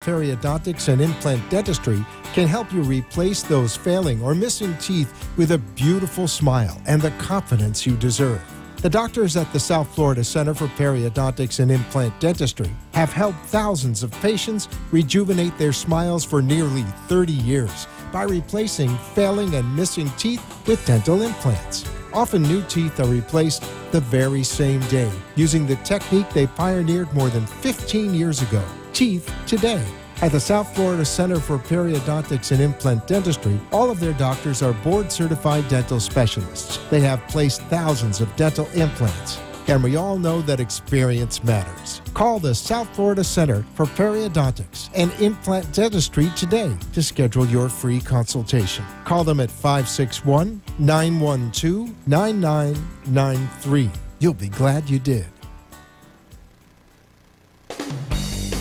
Periodontics and Implant Dentistry can help you replace those failing or missing teeth with a beautiful smile and the confidence you deserve. The doctors at the South Florida Center for Periodontics and Implant Dentistry have helped thousands of patients rejuvenate their smiles for nearly 30 years by replacing failing and missing teeth with dental implants. Often new teeth are replaced the very same day using the technique they pioneered more than 15 years ago. Teeth today. At the South Florida Center for Periodontics and Implant Dentistry, all of their doctors are board-certified dental specialists. They have placed thousands of dental implants. And we all know that experience matters. Call the South Florida Center for Periodontics and Implant Dentistry today to schedule your free consultation. Call them at 561-912-9993. You'll be glad you did.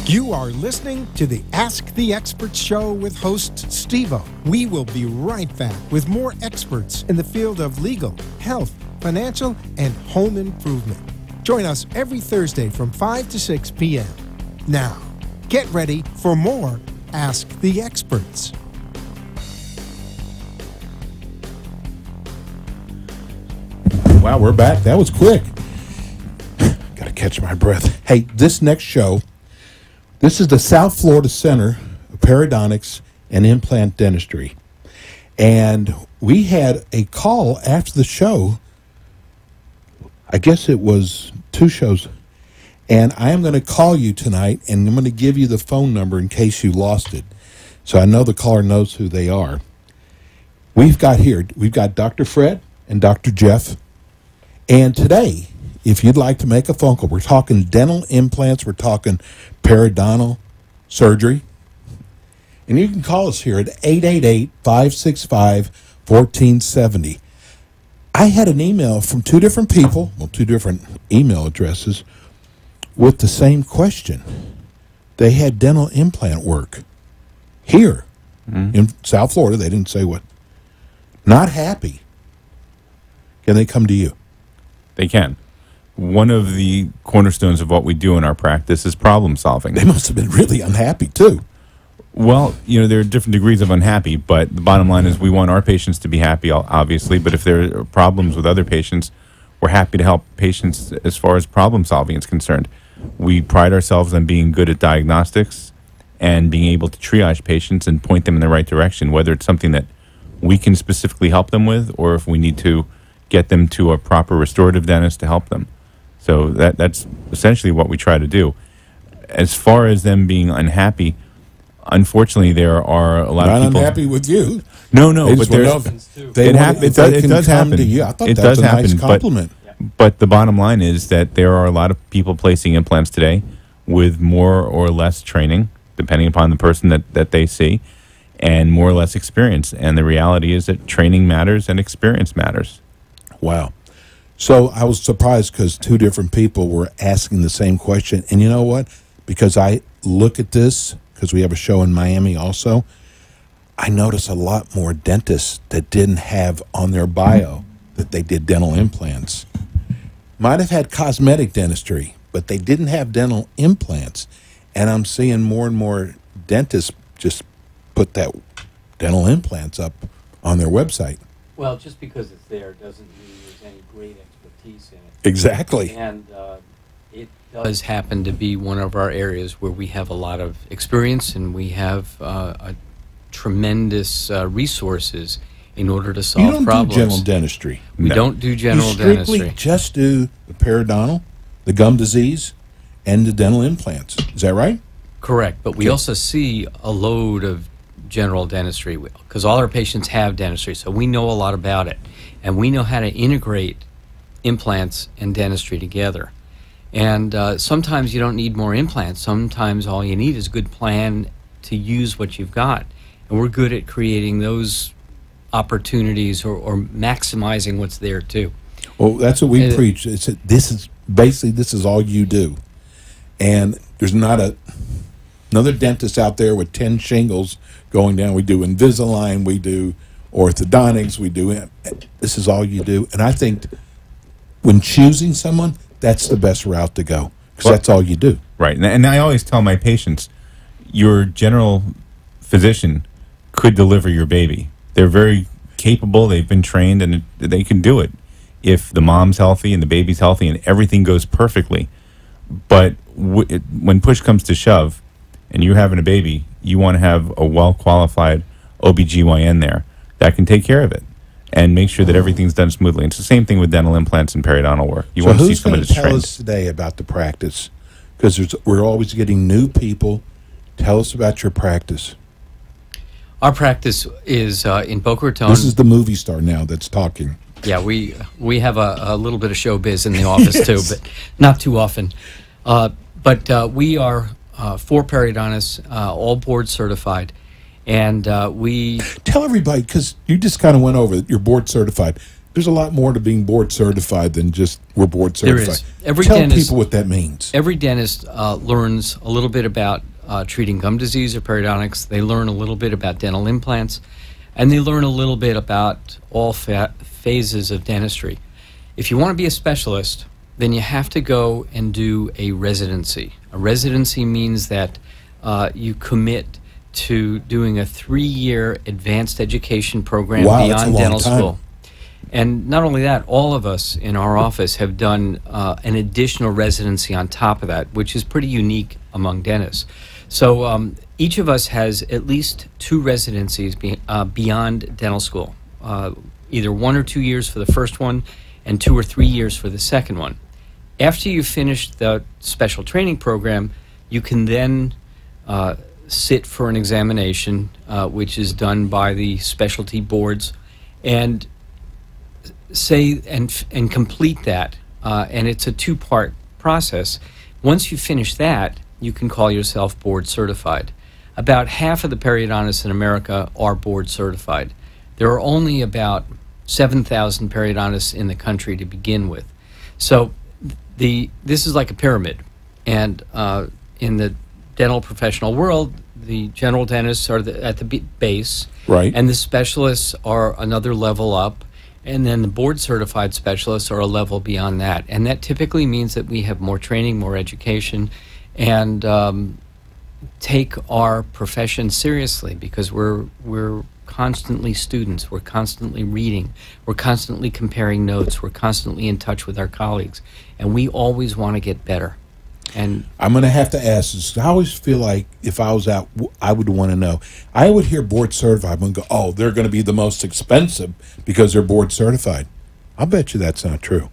You are listening to the Ask the Experts show with host Steve-O. We will be right back with more experts in the field of legal, health, financial, and home improvement. Join us every Thursday from 5 to 6 p.m. Now, get ready for more Ask the Experts. Wow, we're back. That was quick. Got to catch my breath. Hey, this next show, this is the South Florida Center of Periodontics and Implant Dentistry. And we had a call after the show. I guess it was 2 shows. And I am going to call you tonight, and I'm going to give you the phone number in case you lost it. So I know the caller knows who they are. We've got Dr. Fred and Dr. Jeff. And today, if you'd like to make a phone call, we're talking dental implants, we're talking periodontal surgery. And you can call us here at 888-565-1470. I had an email from 2 different people, 2 different email addresses, with the same question. They had dental implant work here in South Florida. They didn't say what. Not happy. Can they come to you? They can. One of the cornerstones of what we do in our practice is problem solving. They must have been really unhappy, too. Well, there are different degrees of unhappy, but the bottom line is we want our patients to be happy, obviously, but if there are problems with other patients, we're happy to help patients as far as problem solving is concerned. We pride ourselves on being good at diagnostics and being able to triage patients and point them in the right direction, whether it's something that we can specifically help them with or if we need to get them to a proper restorative dentist to help them. So that's essentially what we try to do. As far as them being unhappy, unfortunately, there are a lot of people... Not unhappy with you. No, but it does happen. To you. I thought it that does was a happen, nice compliment. But the bottom line is that there are a lot of people placing implants today with more or less training, depending upon the person that they see, and more or less experience. And the reality is that training matters and experience matters. Wow. So I was surprised because 2 different people were asking the same question. And you know what? Because I look at this, because we have a show in Miami also, I notice a lot more dentists that didn't have on their bio that they did dental implants. Might have had cosmetic dentistry, but they didn't have dental implants. And I'm seeing more and more dentists just put that dental implants up on their website. Well, just because it's there doesn't mean there's any great expertise in it. Exactly. And it does happen to be one of our areas where we have a lot of experience and we have a tremendous resources in order to solve problems. You don't do general dentistry. We don't do general dentistry. You strictly just do the periodontal, the gum disease, and the dental implants. Is that right? Correct. But we also see a load of general dentistry because all our patients have dentistry, so we know a lot about it. And we know how to integrate implants and dentistry together. And sometimes you don't need more implants. Sometimes all you need is a good plan to use what you've got. And we're good at creating those opportunities or maximizing what's there too. Well, that's what we preach. This is all you do. And there's not another dentist out there with 10 shingles going down. We do Invisalign, we do orthodontics, this is all you do. And I think when choosing someone, that's the best route to go because that's all you do. Right. And I always tell my patients, your general physician could deliver your baby. They're very capable. They've been trained, and they can do it if the mom's healthy and the baby's healthy and everything goes perfectly. But when push comes to shove and you're having a baby, you want to have a well-qualified OBGYN there that can take care of it and make sure that everything's done smoothly. It's the same thing with dental implants and periodontal work. You want to see someone that's who's going to tell trained. us today about the practice? Because we're always getting new people. Tell us about your practice. Our practice is in Boca Raton. This is the movie star now that's talking. Yeah, we have a little bit of showbiz in the office too, but not too often. But we are 4 periodontists, all board certified, and we Tell everybody, because you just kind of went over it. You're board certified. There's a lot more to being board certified than just we're board There certified. is. Tell people what that means. Every dentist learns a little bit about treating gum disease or periodontics. They learn a little bit about dental implants, and they learn a little bit about all phases of dentistry. If you want to be a specialist, then you have to go and do a residency. A residency means that you commit to doing a 3-year advanced education program Wow, that's a beyond long dental time. school. And not only that, all of us in our office have done an additional residency on top of that, which is pretty unique among dentists. So each of us has at least 2 residencies beyond dental school, either 1 or 2 years for the first one and 2 or 3 years for the second one. After you finish the special training program, you can then sit for an examination, which is done by the specialty boards, and say and complete that. And it's a 2-part process. Once you finish that, you can call yourself board certified. About half of the periodontists in America are board certified. There are only about 7,000 periodontists in the country to begin with. So this is like a pyramid. And in the dental professional world, the general dentists are at the base. Right. And the specialists are another level up. And then the board certified specialists are a level beyond that. And that typically means that we have more training, more education, and take our profession seriously, because we're constantly students, we're constantly reading, we're constantly comparing notes, we're constantly in touch with our colleagues, and we always want to get better. And I'm going to have to ask this. I always feel like if I was out, I would want to know. I would hear board certified and go, oh, they're going to be the most expensive because they're board certified. I'll bet you that's not true.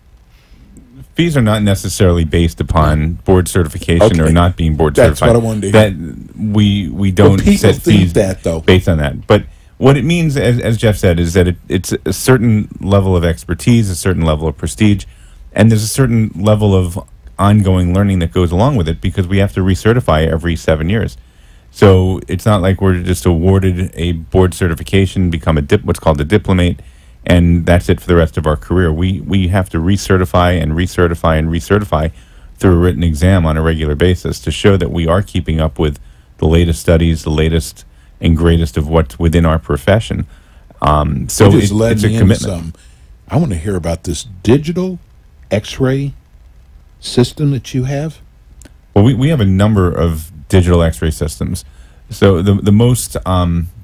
Fees are not necessarily based upon board certification or Okay. not being board That's certified. what I wanted to that we don't people set think fees that, though. based on that. But what it means, as Jeff said, is that it's a certain level of expertise, a certain level of prestige, and there's a certain level of ongoing learning that goes along with it, because we have to recertify every 7 years. So it's not like we're just awarded a board certification, become what's called a diplomate, and that's it for the rest of our career. We have to recertify and recertify and recertify through a written exam on a regular basis to show that we are keeping up with the latest studies, the latest and greatest of what's within our profession. So You just led it's a me into commitment. something. I want to hear about this digital X-ray system that you have. Well, we have a number of digital X-ray systems. So the most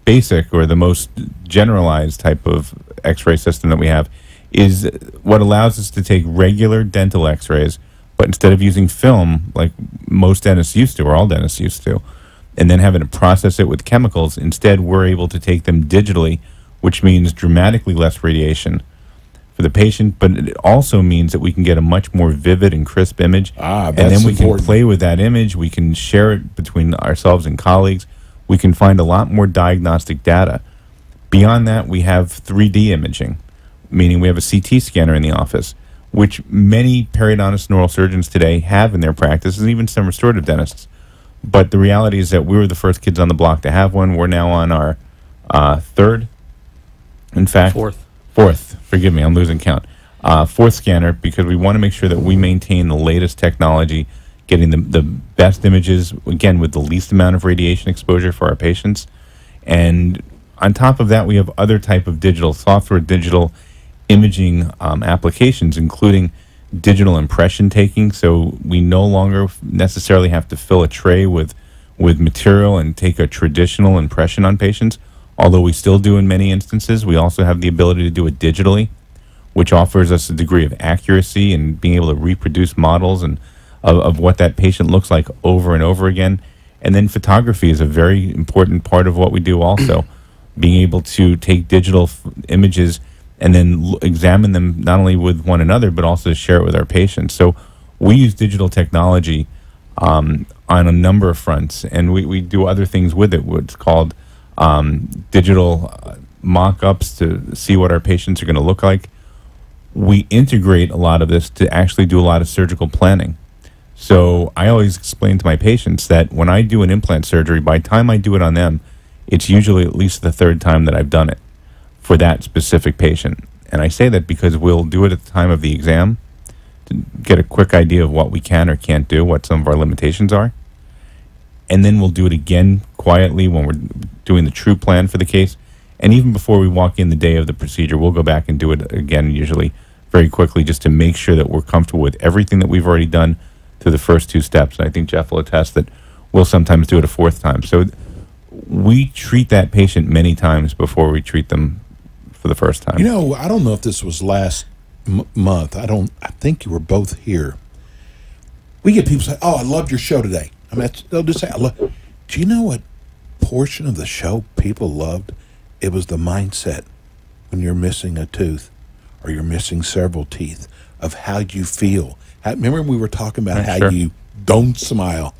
basic or the most generalized type of X-ray system that we have is what allows us to take regular dental X-rays, but instead of using film like most dentists used to, or all dentists used to, and then having to process it with chemicals, instead we're able to take them digitally, which means dramatically less radiation for the patient, but it also means that we can get a much more vivid and crisp image. That's and then we important. can play with that image. We can share it between ourselves and colleagues. We can find a lot more diagnostic data. Beyond that, we have 3D imaging, meaning we have a CT scanner in the office, which many periodontists, neurosurgeons today have in their practice, and even some restorative dentists. But the reality is that we were the first kids on the block to have one. We're now on our third, in fact. Fourth. Forgive me, I'm losing count. Fourth scanner, because we want to make sure that we maintain the latest technology, getting the best images, again, with the least amount of radiation exposure for our patients. And on top of that, we have other type of digital software, digital imaging applications, including digital impression taking. So we no longer necessarily have to fill a tray with with material and take a traditional impression on patients. Although we still do in many instances, we also have the ability to do it digitally, which offers us a degree of accuracy and being able to reproduce models and of what that patient looks like over and over again. And then photography is a very important part of what we do also, being able to take digital images and then examine them not only with one another, but also share it with our patients. So we use digital technology on a number of fronts, and we do other things with it, what's called digital mock-ups to see what our patients are going to look like. We integrate a lot of this to actually do a lot of surgical planning. So I always explain to my patients that when I do an implant surgery, by the time I do it on them, it's usually at least the third time that I've done it for that specific patient. And I say that because we'll do it at the time of the exam to get a quick idea of what we can or can't do, what some of our limitations are. And then we'll do it again quietly when we're doing the true plan for the case. And even before we walk in the day of the procedure, we'll go back and do it again, usually very quickly, just to make sure that we're comfortable with everything that we've already done through the first two steps. And I think Jeff will attest that we'll sometimes do it a fourth time. So we treat that patient many times before we treat them for the first time. You know, I don't know if this was last month. I think you were both here. We get people say, "Oh, I loved your show today." I mean, they'll just say, do you know what portion of the show people loved? It was the mindset when you're missing a tooth or you're missing several teeth of how you feel. Remember we were talking about how sure. you don't smile?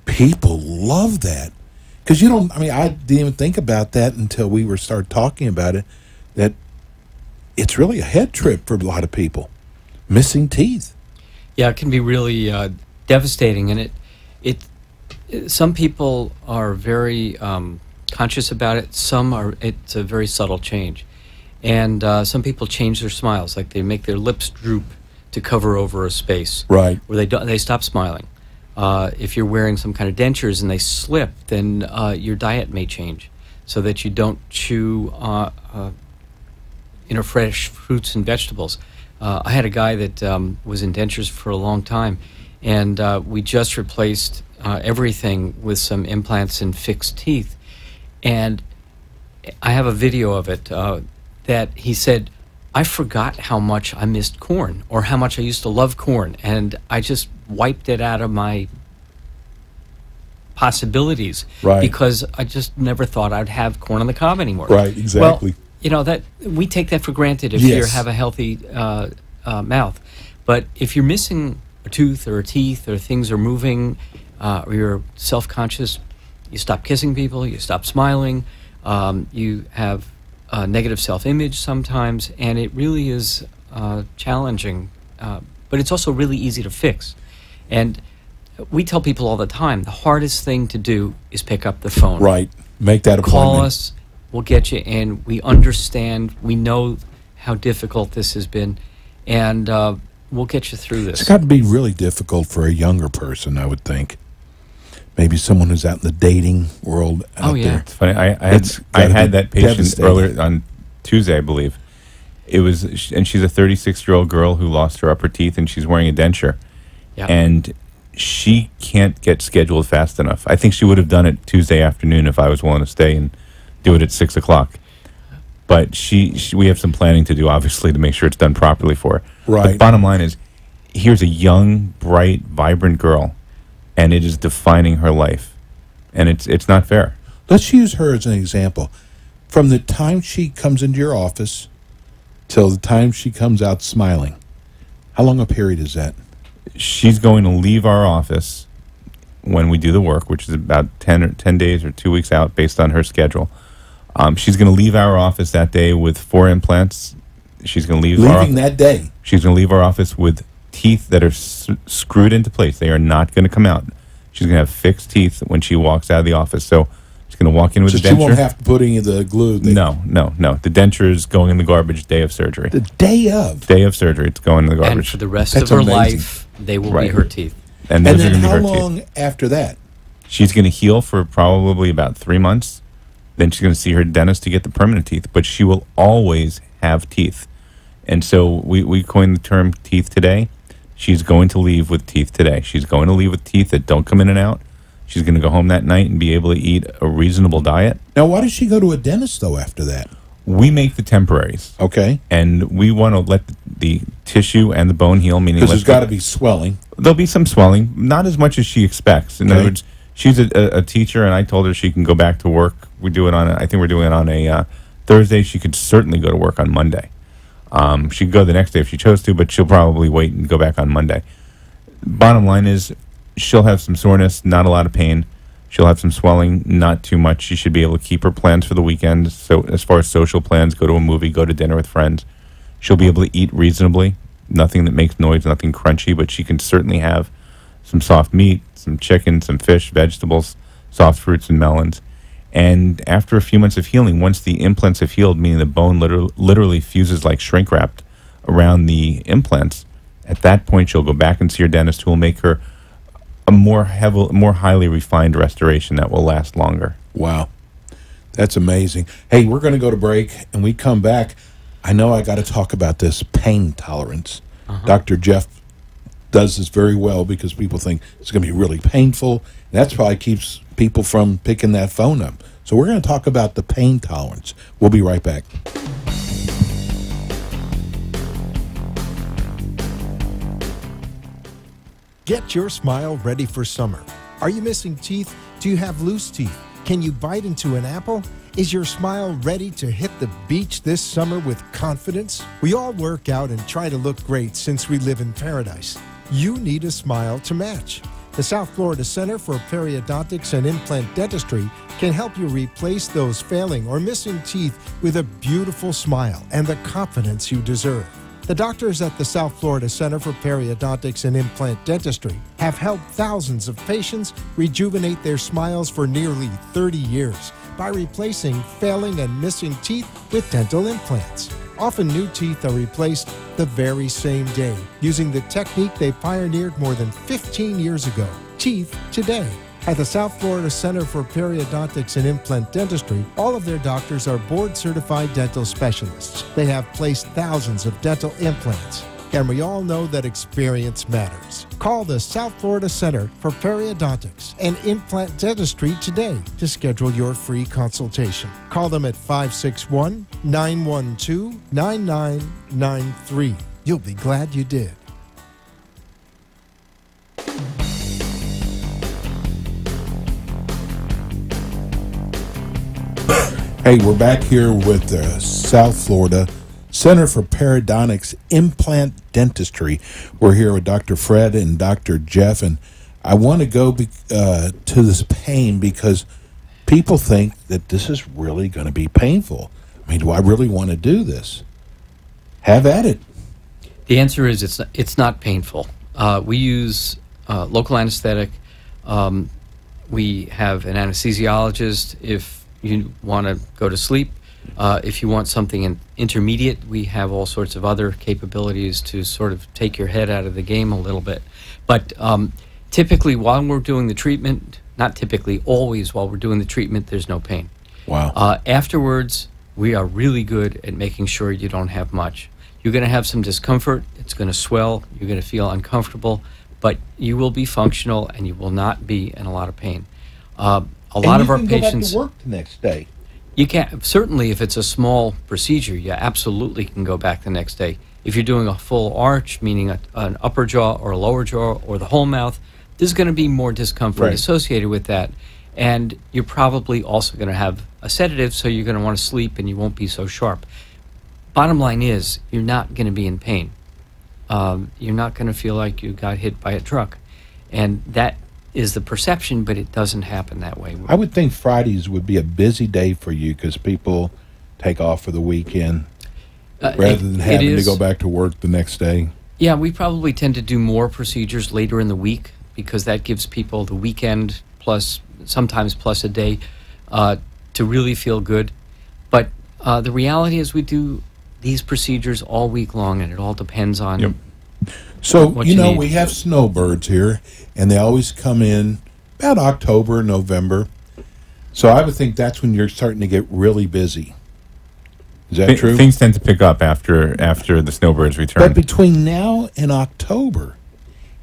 People love that. Because you don't, I mean, I didn't even think about that until we started talking about it, that it's really a head trip for a lot of people. Missing teeth. Yeah, it can be really devastating, and some people are very conscious about it. It's a very subtle change, and some people change their smiles, like they make their lips droop to cover over a space, right? Where they stop smiling. If you're wearing some kind of dentures and they slip, then your diet may change so that you don't chew fresh fruits and vegetables. I had a guy that was in dentures for a long time, and we just replaced everything with some implants and fixed teeth. And I have a video of it that he said, "I forgot how much I missed corn, or how much I used to love corn, and I just wiped it out of my possibilities, right, because I just never thought I'd have corn on the cob anymore." Right, exactly. Well, you know, that we take that for granted if yes. you have a healthy mouth. But if you're missing a tooth or a teeth, or things are moving, or you're self-conscious, you stop kissing people, you stop smiling, you have a negative self-image sometimes, and it really is challenging. But it's also really easy to fix. And we tell people all the time, the hardest thing to do is pick up the phone. Right. Make that appointment. Call us. We'll get you in. We understand. We know how difficult this has been, and we'll get you through this. It's got to be really difficult for a younger person, I would think. Maybe someone who's out in the dating world out there. It's funny. I had that patient earlier on Tuesday, I believe. And she's a 36-year-old girl who lost her upper teeth, and she's wearing a denture. Yeah. And she can't get scheduled fast enough. I think she would have done it Tuesday afternoon if I was willing to stay and do it at 6 o'clock. But we have some planning to do, obviously, to make sure it's done properly for her. Right. But the bottom line is, here's a young, bright, vibrant girl, and it is defining her life. And it's not fair. Let's use her as an example. From the time she comes into your office till the time she comes out smiling, how long a period is that? She's going to leave our office when we do the work, which is about 10 days or 2 weeks out based on her schedule. She's going to leave our office that day with 4 implants. She's going to leave that day. She's going to leave our office with teeth that are screwed into place. They are not going to come out. She's going to have fixed teeth when she walks out of the office. So she's going to walk in with the denture. She won't have to put any of the glue. No. The denture is going in the garbage day of surgery. The day of? Day of surgery. It's going in the garbage. And for the rest of her life, they will be her teeth. And then how long after that? She's going to heal for probably about 3 months. Then she's going to see her dentist to get the permanent teeth. But she will always have teeth. And so we coined the term teeth today. She's going to leave with teeth today. She's going to leave with teeth that don't come in and out. She's going to go home that night and be able to eat a reasonable diet. Now, why does she go to a dentist, though, after that? We make the temporaries. Okay. And we want to let the tissue and the bone heal, meaning Because there's got to be swelling. There'll be some swelling, not as much as she expects. In other words, she's a teacher, and I told her she can go back to work. We do it on, I think we're doing it on a Thursday. She could certainly go to work on Monday. She could go the next day if she chose to, but she'll probably wait and go back on Monday. Bottom line is, she'll have some soreness, not a lot of pain. She'll have some swelling, not too much. She should be able to keep her plans for the weekend. So as far as social plans, go to a movie, go to dinner with friends. She'll be able to eat reasonably. Nothing that makes noise, nothing crunchy, but she can certainly have some soft meat, some chicken, some fish, vegetables, soft fruits and melons. And after a few months of healing, once the implants have healed, meaning the bone literally fuses like shrink wrapped around the implants, at that point she'll go back and see her dentist, who will make her a more highly refined restoration that will last longer. Wow. That's amazing. Hey, we're going to go to break, and we come back. I know I got to talk about this pain tolerance. Dr. Jeff does this very well because people think it's going to be really painful. And that's why it keeps people from picking that phone up. So we're going to talk about the pain tolerance. We'll be right back. Get your smile ready for summer. Are you missing teeth? Do you have loose teeth? Can you bite into an apple? Is your smile ready to hit the beach this summer with confidence? We all work out and try to look great since we live in paradise. You need a smile to match. The South Florida Center for Periodontics and Implant Dentistry can help you replace those failing or missing teeth with a beautiful smile and the confidence you deserve. The doctors at the South Florida Center for Periodontics and Implant Dentistry have helped thousands of patients rejuvenate their smiles for nearly 30 years by replacing failing and missing teeth with dental implants. Often new teeth are replaced the very same day using the technique they pioneered more than 15 years ago, Teeth Today. At the South Florida Center for Periodontics and Implant Dentistry, all of their doctors are board-certified dental specialists. They have placed thousands of dental implants, and we all know that experience matters. Call the South Florida Center for Periodontics and Implant Dentistry today to schedule your free consultation. Call them at 561-912-9993. You'll be glad you did. Hey, we're back here with the South Florida Center for Periodontics Implant Dentistry. We're here with Dr. Fred and Dr. Jeff, and I want to go to this pain because people think that this is really going to be painful. I mean, do I really want to do this? Have at it. The answer is it's not painful. We use local anesthetic. We have an anesthesiologist if you want to go to sleep. If you want something intermediate, we have all sorts of other capabilities to sort of take your head out of the game a little bit. But typically, while we're doing the treatment, not typically, always while we're doing the treatment, there's no pain. Wow. Afterwards, we are really good at making sure you don't have much. You're going to have some discomfort. It's going to swell. You're going to feel uncomfortable. But you will be functional, and you will not be in a lot of pain. A lot of our patients. You can go back to work the next day. You can certainly, if it's a small procedure, you absolutely can go back the next day. If you're doing a full arch, meaning an upper jaw or a lower jaw or the whole mouth, there's going to be more discomfort associated with that, and you're probably also going to have a sedative, so you're going to want to sleep and you won't be so sharp. Bottom line is, you're not going to be in pain. You're not going to feel like you got hit by a truck, and that is the perception, but it doesn't happen that way. I would think Fridays would be a busy day for you because people take off for the weekend rather than having to go back to work the next day. Yeah, we probably tend to do more procedures later in the week because that gives people the weekend plus sometimes plus a day to really feel good. But the reality is we do these procedures all week long, and it all depends on So, what you know, need. we have snowbirds here, and they always come in about October, November. So I would think that's when you're starting to get really busy. Is that true? Things tend to pick up after the snowbirds return. But between now and October,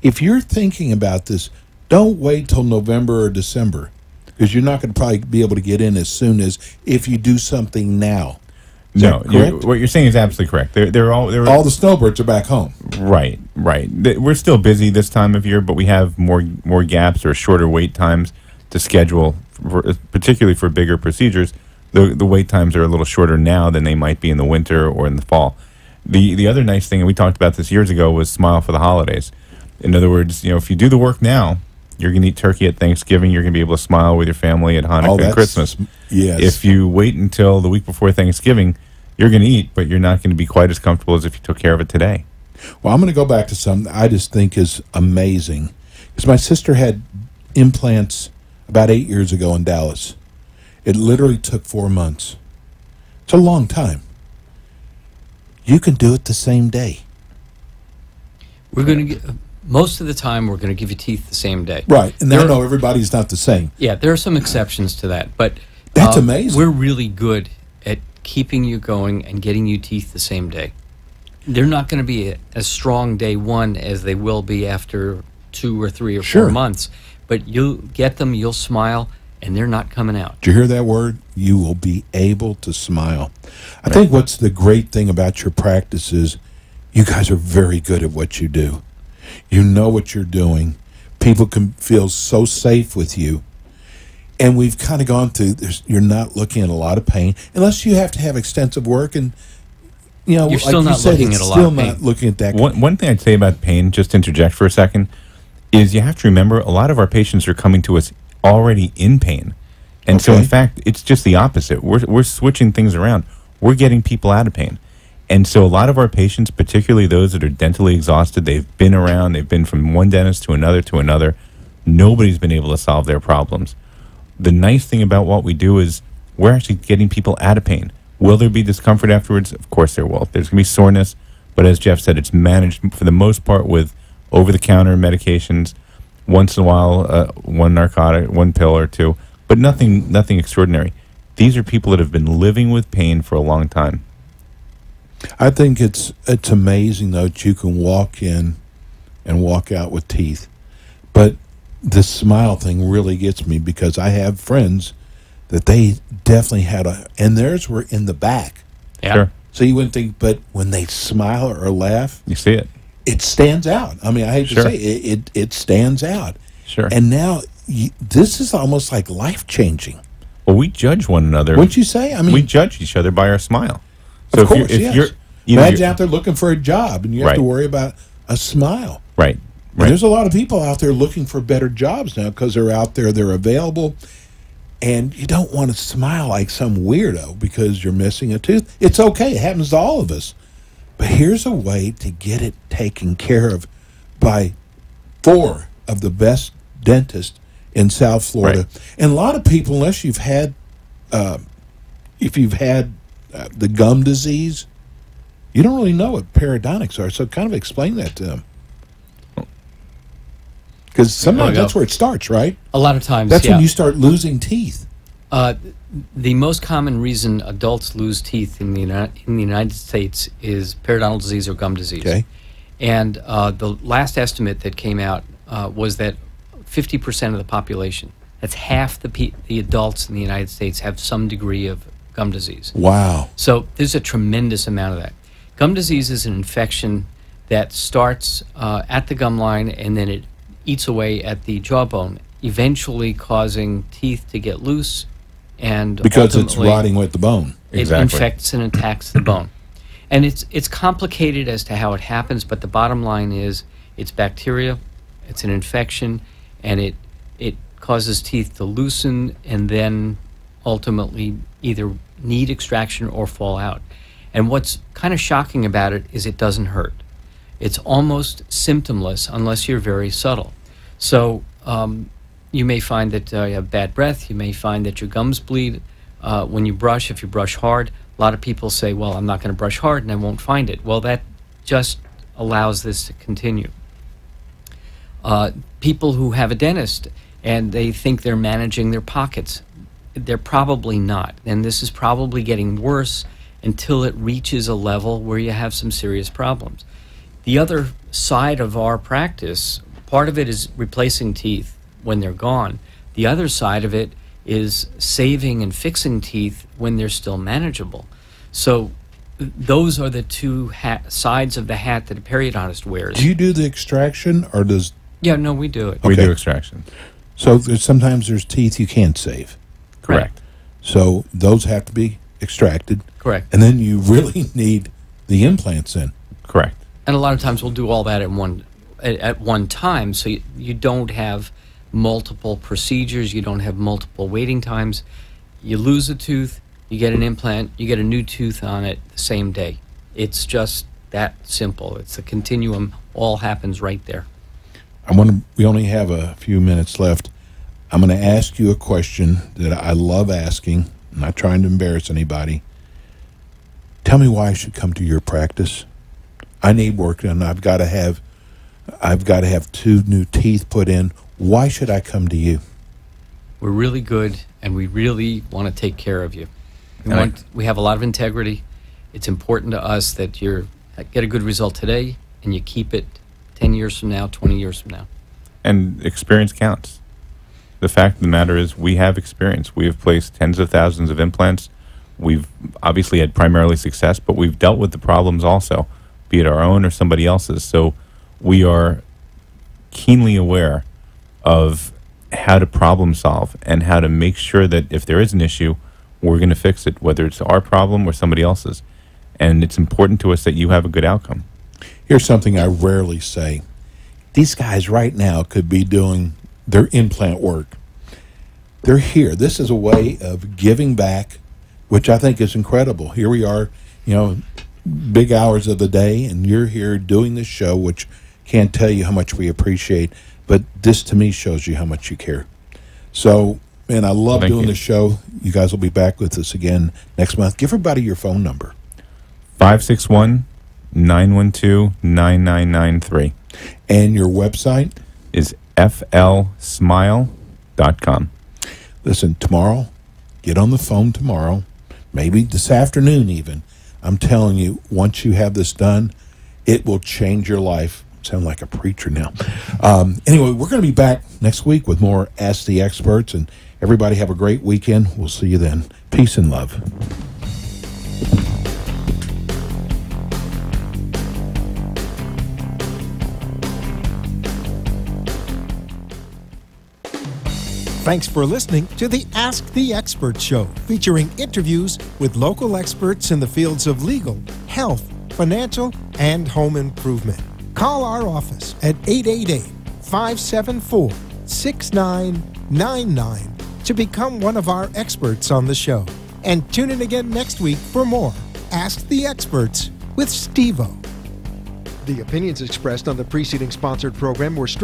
if you're thinking about this, Don't wait till November or December, because you're not going to probably be able to get in as soon as if you do something now. Is No, that correct? what you're saying is absolutely correct. They're all All the snowbirds are back home. right. We're still busy this time of year, but we have more gaps or shorter wait times to schedule, particularly for bigger procedures. The wait times are a little shorter now than they might be in the winter or in the fall. The other nice thing, and we talked about this years ago, was smile for the holidays. In other words, if you do the work now, you're going to eat turkey at Thanksgiving. You're going to be able to smile with your family at Hanukkah and that's- Christmas. yes. If you wait until the week before Thanksgiving, you're going to eat, but you're not going to be quite as comfortable as if you took care of it today. Well, I'm going to go back to something I just think is amazing. Because my sister had implants about 8 years ago in Dallas. It literally took 4 months. It's a long time. You can do it the same day. We're going to most of the time we're going to give you teeth the same day. Right. And I know everybody's not the same. Yeah, there are some exceptions to that, but That's amazing. We're really good at keeping you going and getting you teeth the same day. They're not going to be as strong day one as they will be after 2 or 3 or 4 Sure. months, but you'll get them, you'll smile, and they're not coming out. Did you hear that word? You will be able to smile. I think what's the great thing about your practice is you guys are very good at what you do. You know what you're doing. People can feel so safe with you. And we've kind of gone through, you're not looking at a lot of pain, unless you have to have extensive work. And, You're like still you not said, looking it's at a lot still of pain. not looking at that. One thing I'd say about pain, just to interject for a second, is you have to remember a lot of our patients are coming to us already in pain. And so, in Okay. fact, it's just the opposite. We're switching things around. We're getting people out of pain. And so a lot of our patients, particularly those that are dentally exhausted, they've been around, they've been from one dentist to another. Nobody's been able to solve their problems. The nice thing about what we do is we're actually getting people out of pain. Will there be discomfort afterwards? Of course there will. There's going to be soreness, but as Jeff said, it's managed for the most part with over-the-counter medications, once in a while one narcotic, one pill or two, but nothing extraordinary. These are people that have been living with pain for a long time. I think it's amazing, though, that you can walk in and walk out with teeth. But this smile thing really gets me, because I have friends that they definitely had and theirs were in the back. Yeah. Sure. So you wouldn't think, but when they smile or laugh, You see it. it stands out. I mean, I hate Sure. to say it stands out. Sure. And now this is almost like life-changing. Well, we judge one another. Wouldn't you say? I mean, We judge each other by our smile. So of course, yes. Imagine out there looking for a job, and you have to Right. worry about a smile. Right. And there's a lot of people out there looking for better jobs now, because they're out there, they're available, and you don't want to smile like some weirdo because you're missing a tooth. It's okay. It happens to all of us. But here's a way to get it taken care of by 4 of the best dentists in South Florida. Right. And a lot of people, unless you've had, if you've had the gum disease, you don't really know what periodontics are. So kind of explain that to them. Because sometimes that's where it starts, right? A lot of times, That's yeah. when you start losing teeth. The most common reason adults lose teeth in the United States is periodontal disease or gum disease. Okay. And the last estimate that came out was that 50% of the population, that's half the adults in the United States, have some degree of gum disease. Wow. So there's a tremendous amount of that. Gum disease is an infection that starts at the gum line, and then it eats away at the jawbone, eventually causing teeth to get loose, and Because it's ultimately rotting with the bone. it Exactly. infects and attacks the bone. And it's complicated as to how it happens, but the bottom line is it's bacteria, it's an infection, and it causes teeth to loosen and then ultimately either need extraction or fall out. And what's kind of shocking about it is it doesn't hurt. It's almost symptomless unless you're very subtle. So you may find that you have bad breath. You may find that your gums bleed when you brush. If you brush hard, a lot of people say, well, I'm not going to brush hard and I won't find it. Well, that just allows this to continue. People who have a dentist and they think they're managing their pockets, they're probably not. And this is probably getting worse until it reaches a level where you have some serious problems. The other side of our practice, part of it is replacing teeth, when they're gone. The other side of it is saving and fixing teeth when they're still manageable. So those are the two sides of the hat that a periodontist wears. Do you do the extraction, or does... Yeah, no, we do it. We Okay. do extraction. So sometimes there's teeth you can't save. Correct. So those have to be extracted. Correct. And then you really need the implants in. Correct. And a lot of times we'll do all that at one time, so you don't have multiple procedures, you don't have multiple waiting times. You lose a tooth, you get an implant, you get a new tooth on it the same day. It's just that simple. It's a continuum. All happens right there. We only have a few minutes left. I'm going to ask you a question that I love asking. I'm not trying to embarrass anybody. Tell me why I should come to your practice. I need work done. I've got to have 2 new teeth put in. Why should I come to you? We're really good, and we really want to take care of you. We have a lot of integrity. It's important to us that you get a good result today, and you keep it 10 years from now, 20 years from now. And experience counts. The fact of the matter is we have experience. We have placed tens of thousands of implants. We've obviously had primarily success, but we've dealt with the problems also, be it our own or somebody else's. So we are keenly aware of how to problem solve and how to make sure that if there is an issue, we're going to fix it, whether it's our problem or somebody else's. And it's important to us that you have a good outcome. Here's something I rarely say. These guys right now could be doing their implant work. They're here. This is a way of giving back, which I think is incredible. Here we are, big hours of the day, and you're here doing this show, which can't tell you how much we appreciate. But this, to me, shows you how much you care. So, man, I love Thank doing you. the show. You guys will be back with us again next month. Give everybody your phone number. 561-912-9993 And your website? is flsmile.com. Listen, tomorrow, get on the phone tomorrow, maybe this afternoon even. I'm telling you, once you have this done, it will change your life. Sound like a preacher now. Anyway, we're going to be back next week with more Ask the Experts, and everybody have a great weekend. We'll see you then. Peace and love. Thanks for listening to the Ask the Expert Show, featuring interviews with local experts in the fields of legal, health, financial, and home improvement. Call our office at 888-574-6999 to become one of our experts on the show. And tune in again next week for more Ask the Experts with Steve-O. The opinions expressed on the preceding sponsored program were strictly